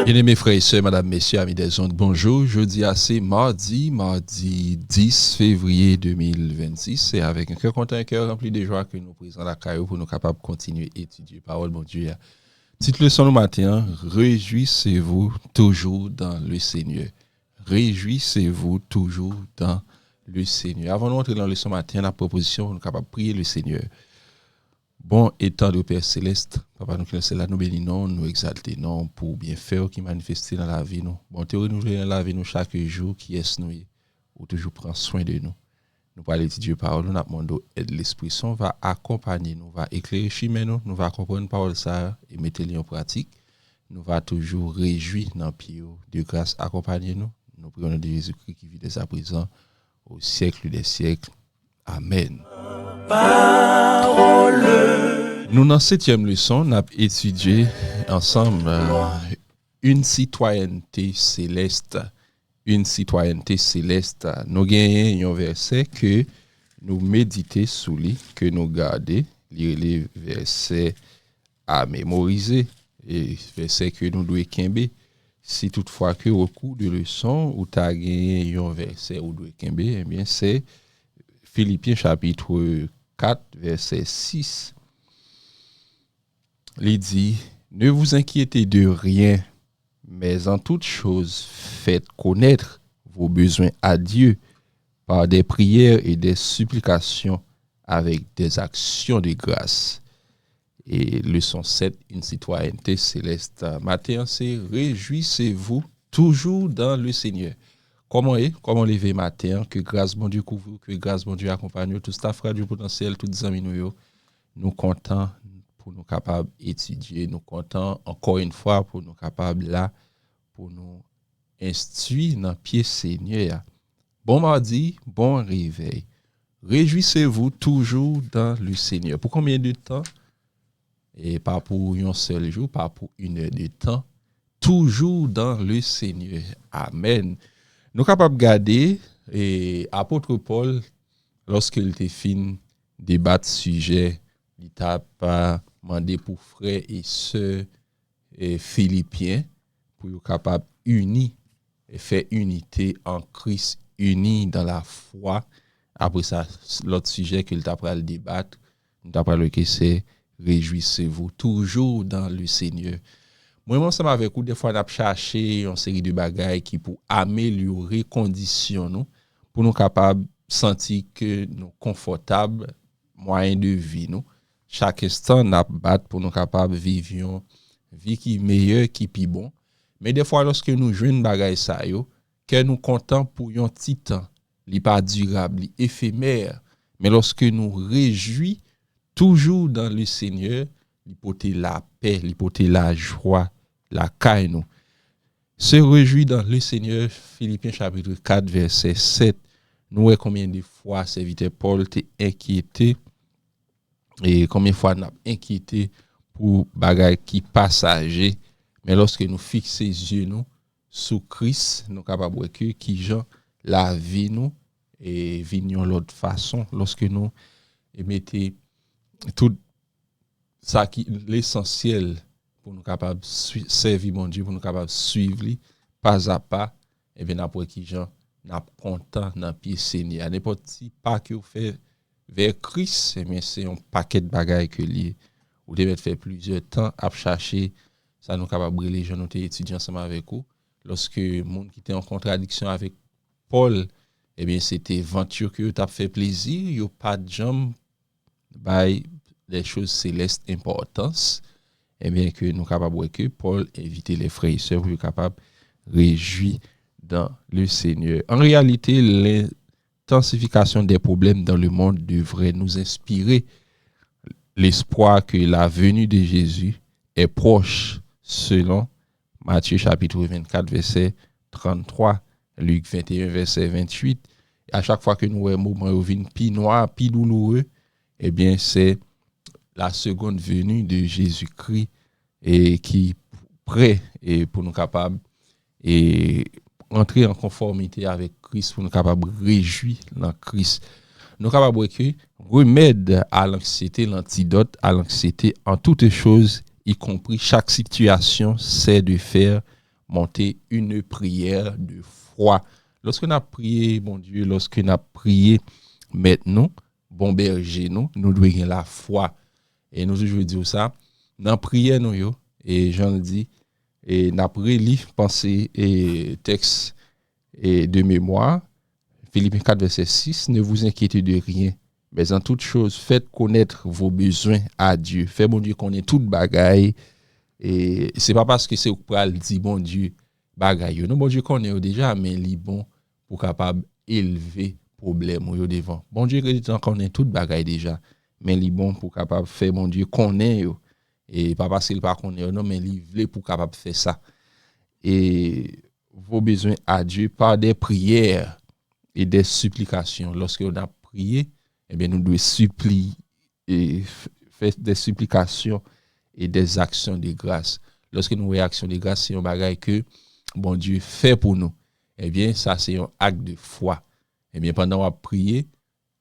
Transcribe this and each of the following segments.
Bien-aimés frères et sœurs, madame, messieurs, amis des ondes, bonjour. Jeudi c'est mardi 10 février 2026. Et avec un cœur content, un cœur rempli de joie que nous présentons la caillou pour nous capables de continuer à étudier. Parole, mon Dieu. Petite leçon le matin, réjouissez-vous toujours dans le Seigneur. Réjouissez-vous toujours dans le Seigneur. Avant d'entrer dans la leçon matin, la proposition, nous sommes capables de prier le Seigneur. Bon étant de Père Céleste, Papa, nous c'est là, nous bénissons, nous exaltons pour bien faire qui manifester dans la vie nous. Bon, te renouveler dans la vie nous chaque jour qui est nous, ou toujours prendre soin de nous. Nous parlons d'étudier parole, nous demandons aide l'Esprit Saint va accompagner nous, va éclairer chemin nous, nous va comprendre parole ça et mettre-les en pratique. Nous va toujours réjouir dans pied de grâce accompagner nous. Nous prions de Jésus-Christ qui vit dès à présent au siècle des siècles. Amen. Parole. Nous, dans cette 7e leçon, nous avons étudié ensemble une citoyenneté céleste. Une citoyenneté céleste. Nous avons un verset que nous méditons sous lui, que nous gardons, les versets à mémoriser, et versets que nous devons kembe. Si toutefois que au cours de leçon, ou tu as gagné un verset ou devons kembe, eh bien c'est Philippiens chapitre 4, verset 6. Il dit, ne vous inquiétez de rien, mais en toute chose, faites connaître vos besoins à Dieu par des prières et des supplications avec des actions de grâce. Et leçon 7, une citoyenneté céleste. Matin, c'est réjouissez-vous toujours dans le Seigneur. Comment lever matin, que grâce bon Dieu couvre, que grâce bon Dieu accompagne, tout staff radio potentiel, tous les amis nous contents pour nous capables d'étudier, nous contents encore une fois pour nous capables là, pour nous instruire dans le pied Seigneur. Bon mardi, bon réveil. Réjouissez-vous toujours dans le Seigneur. Pour combien de temps? Et pas pour un seul jour, pas pour une heure de temps. Toujours dans le Seigneur. Amen. Nous sommes capables de garder, et apôtre Paul, lorsqu'il était fin débattre sujet, il t'a pas demandé pour frères et sœurs philippiens pour être capable unis et faire unité en Christ, unis dans la foi. Après ça, l'autre sujet qu'il t'a pas le débattre, il t'a pas le que c'est réjouissez-vous toujours dans le Seigneur. Moi, ensemble avec vous, des fois, on a cherché une série de bagages qui pour améliorer les conditions, nous, pour nous capables de sentir que nous confortables, moyen de vie, nous. Chaque instant, on a battu pour nous capables de vivre une vie qui est meilleure, qui est plus bon. Mais des fois, lorsque nous jouons bagages ça, que nous comptons pour un petit temps, il n'est pas durable, il est éphémère. Mais lorsque nous réjouissons toujours dans le Seigneur, il porte la paix, il porte la joie, la caille nous. Se réjouit dans le Seigneur, Philippiens chapitre 4, verset 7. Nous voyons combien de fois serviteur Paul t'est inquiété et combien de fois nous inquiété pour bagaille qui passager. Mais lorsque nous fixons les yeux nous sur Christ, nous sommes capables de voir qui Jean la vie nous et vignons l'autre façon lorsque nous mettons tout ça qui l'essentiel pour nous capables servir mon Dieu, pour nous capables suivre lui pas à pas, et bien après qui Jean n'a content dans pied Seigneur. N'importe pas que vous fait vers Christ, mais c'est un paquet de bagages que lié. Vous devez faire plusieurs temps à chercher ça nous capable brûler gens nous étudiants ensemble avec vous. Lorsque monde qui était en contradiction avec Paul, eh bien c'était venture que t'a fait plaisir, yo pas de jambes by des choses célestes importance, et bien que nous capables que Paul inviter les frères et sœurs pour être capables réjouir dans le Seigneur. En réalité, l'intensification des problèmes dans le monde devrait nous inspirer l'espoir que la venue de Jésus est proche, selon Matthieu chapitre 24 verset 33, Luc 21 verset 28. À chaque fois que nous voyons un moment plus noir, plus douloureux, eh bien c'est la seconde venue de Jésus-Christ et qui prêt et pour nous capables et entrer en conformité avec Christ, pour nous capables réjouir dans Christ. Nous capables que remède à l'anxiété, l'antidote à l'anxiété en toutes choses, y compris chaque situation, c'est de faire monter une prière de foi. Lorsqu'on a prié, bon Dieu, lorsqu'on a prié maintenant, bon berger, nous devons avoir la foi. Et nous, je veux dire ça, dans prière, nous, yo, et Jean le dit, et n'a li penser et texte et de mémoire, Philippiens 4, verset 6, ne vous inquiétez de rien, mais en toute chose, faites connaître vos besoins à Dieu. Faites, bon Dieu, connaître toute bagaille. Et c'est pas parce que c'est au pral dit, bon Dieu, bagaille. Non, bon Dieu connaît déjà, mais il est bon pour capable élever problème au devant. Bon Dieu connaît toute bagaille déjà, mais il est bon pour capable faire, bon Dieu connaît yo. Et pas parce qu'il pas connaît non, mais il veut pour capable faire ça. Et vos besoins à Dieu par des prières et des supplications. Lorsque on a prié, eh bien, nous devons supplier et faire des supplications et des actions de grâce. Lorsque nous réactions de grâce, c'est un bagage que bon Dieu fait pour nous. Eh bien, ça, c'est un acte de foi. Eh bien, pendant qu'on a prié,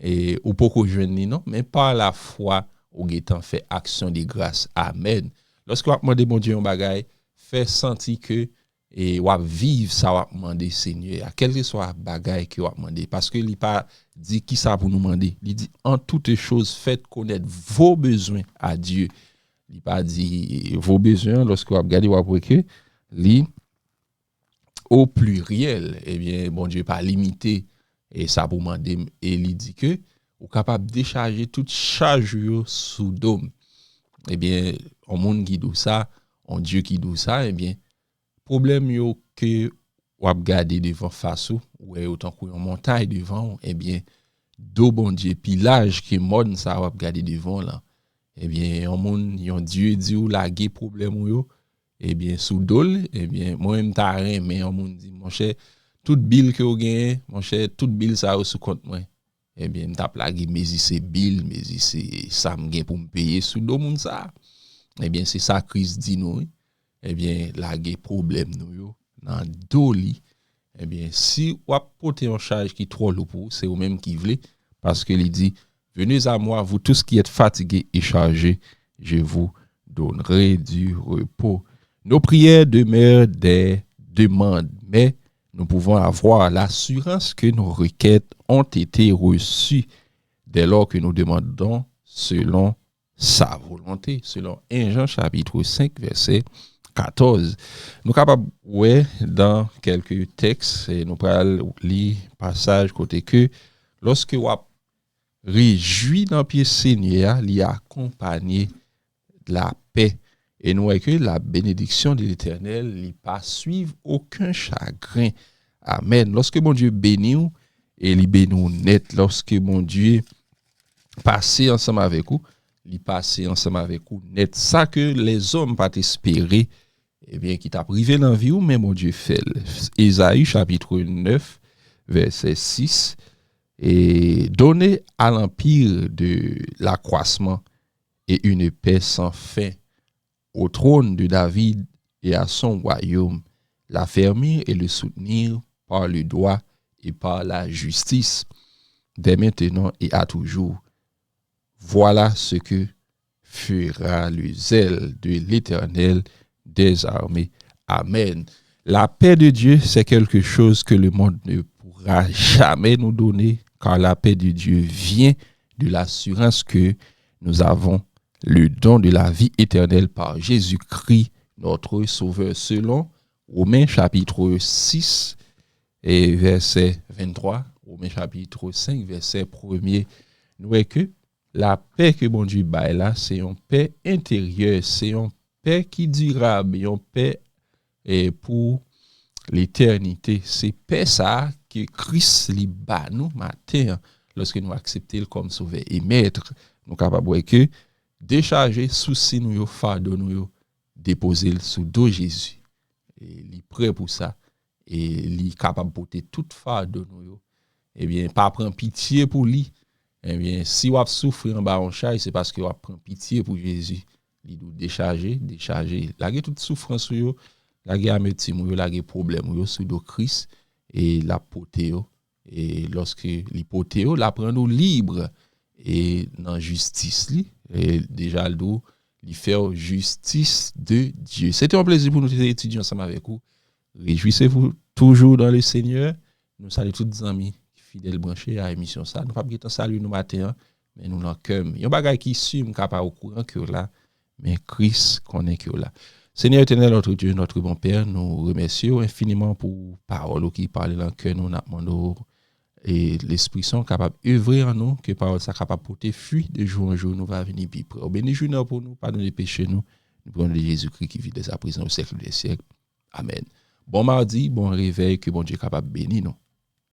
et ou pas qu'on jeûne, non, mais par la foi, on a fait action de grâce. Amen. Lorsque on a demandé, bon Dieu, un bagage, fait sentir que et ou vivre ça ou demander Seigneur à quel que soit bagaille que ou demander parce que il pas dit qui ça pour nous demander, il dit en toutes choses faites connaître vos besoins à Dieu. Il pas dit vos besoins lorsque vous regardez ou après que li au pluriel. Eh bien bon Dieu pas limité et ça pour demander et il dit que ou capable de décharger toute charge sous dôme. Eh bien on monde qui dit ça, on Dieu qui dit ça, eh bien problème yo que ou ap gade devant face ou autant qu'on montagne devant eh bien do bon Dieu pilage qui mode ça ou ap gade devant là eh bien on monde yon Dieu dit ou laguer problème yo eh bien sous dol eh bien moi même ta rien mais on monde dit mon cher toute bill que ou gagne mon cher toute bill ça ou sous compte moi eh bien m'ta plagué mais c'est bill mais c'est ça me gagne pour me payer sous do monde ça eh bien c'est ça Christ dit nous eh bien, la ge problème nous yo dans doli eh bien si ou porter en charge qui trop lourd pour c'est ou même qui veut parce que il dit venez à moi vous tous qui êtes fatigués et chargés je vous donnerai du repos. Nos prières demeurent des demandes mais nous pouvons avoir l'assurance que nos requêtes ont été reçues dès lors que nous demandons selon sa volonté selon 1 Jean chapitre 5 verset 14. Nous capables ouais dans quelques textes et nous allons lire passage côté que lorsque vous réjouit dans pied Seigneur, il accompagné de la paix et nous que la bénédiction de l'Éternel il pas suivre aucun chagrin. Amen. Lorsque mon Dieu bénit nous et il bénit nous net lorsque mon Dieu passe ensemble avec vous, il passe ensemble avec vous net ça que les hommes pas espérer eh bien qui t'a privé dans vie ou mais mon Dieu fait. Ésaïe chapitre 9 verset 6 et donner à l'empire de l'accroissement et une paix sans fin au trône de David et à son royaume, l'affermir et le soutenir par le droit et par la justice dès maintenant et à toujours. Voilà ce que fera le zèle de l'Éternel des armées. Amen. La paix de Dieu, c'est quelque chose que le monde ne pourra jamais nous donner, car la paix de Dieu vient de l'assurance que nous avons le don de la vie éternelle par Jésus-Christ, notre Sauveur, selon Romains chapitre 6 et verset 23, Romains chapitre 5, verset 1er. Nous voyons que la paix que bon Dieu baille là, c'est une paix intérieure, c'est une paix qui durable, une paix pour l'éternité. C'est paix ça que Christ li ba nous matin lorsque nous acceptons comme sauveur et maître. Nous capables que décharger souci nous yo fardeau nous yo déposer sous dos Jésus. Et il est prêt pour ça et il est capable de porter toute fardeau nous yo. Eh bien pas prendre pitié pour lui. Eh bien, si vous avez souffert en bas en charge, c'est parce que vous avez pris pitié pour Jésus. Il doit décharger. La toute souffrance, la amertume, la problème, sous le Christ et la poté. Et lorsque les poté, la prend nous libre et dans justice. Et déjà, il fait justice de Dieu. C'était un plaisir pour nous étudier ensemble avec vous. Réjouissez-vous toujours dans le Seigneur. Nous saluons tous les amis fidèles branchés à l'émission ça. Nous pas bien saluer nous matin, mais nous dans cœur. Il y a un bagage qui suit capable au courant que là, mais Christ connaît que là. Seigneur éternel, notre Dieu, notre bon Père, nous remercions infiniment pour parole qui parle dans le cœur, nous demandons et l'Esprit Saint capable d'œuvrer en nous, que parole ça capable de porter fruit de jour en jour, nous va venir plus près. Bénis nous pour nous, pardonner les péchés nous. Nous prenons de Jésus-Christ qui vit dès à présent au siècle des siècles. Amen. Bon mardi, bon réveil, que bon Dieu est capable de bénir nous.